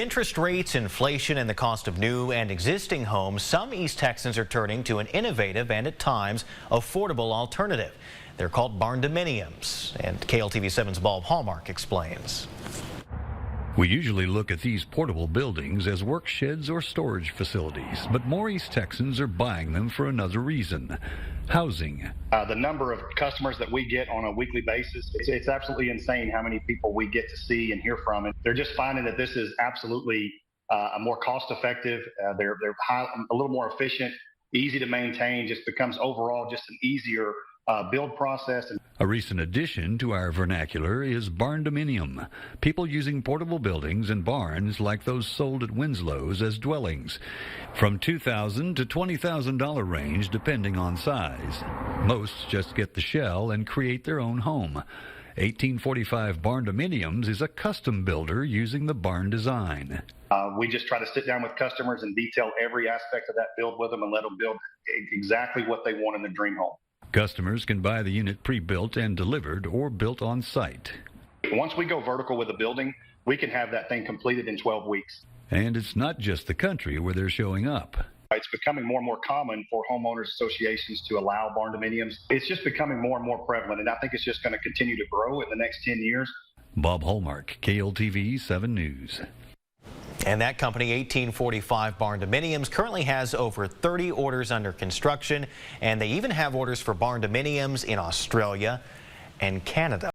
Interest rates, inflation, and the cost of new and existing homes, some East Texans are turning to an innovative and at times affordable alternative. They're called Barndominiums, and KLTV7's Bob Hallmark explains. We usually look at these portable buildings as work sheds or storage facilities, but more East Texans are buying them for another reason: housing. The number of customers that we get on a weekly basis, it's absolutely insane how many people we get to see and hear from. And they're just finding that this is absolutely a more cost-effective, they're a little more efficient, easy to maintain, just becomes overall just an easier build process. A recent addition to our vernacular is Barndominium, people using portable buildings and barns like those sold at Winslow's as dwellings, from $2,000 to $20,000 range depending on size. Most just get the shell and create their own home. 1845 Barndominiums is a custom builder using the barn design. We just try to sit down with customers and detail every aspect of that build with them and let them build exactly what they want in the dream home. Customers can buy the unit pre-built and delivered or built on site. Once we go vertical with a building, we can have that thing completed in 12 weeks. And it's not just the country where they're showing up. It's becoming more and more common for homeowners associations to allow Barndominiums. It's just becoming more and more prevalent, and I think it's just going to continue to grow in the next 10 years. Bob Hallmark, KLTV 7 News. And that company, 1845 Barndominiums, currently has over 30 orders under construction, and they even have orders for Barndominiums in Australia and Canada.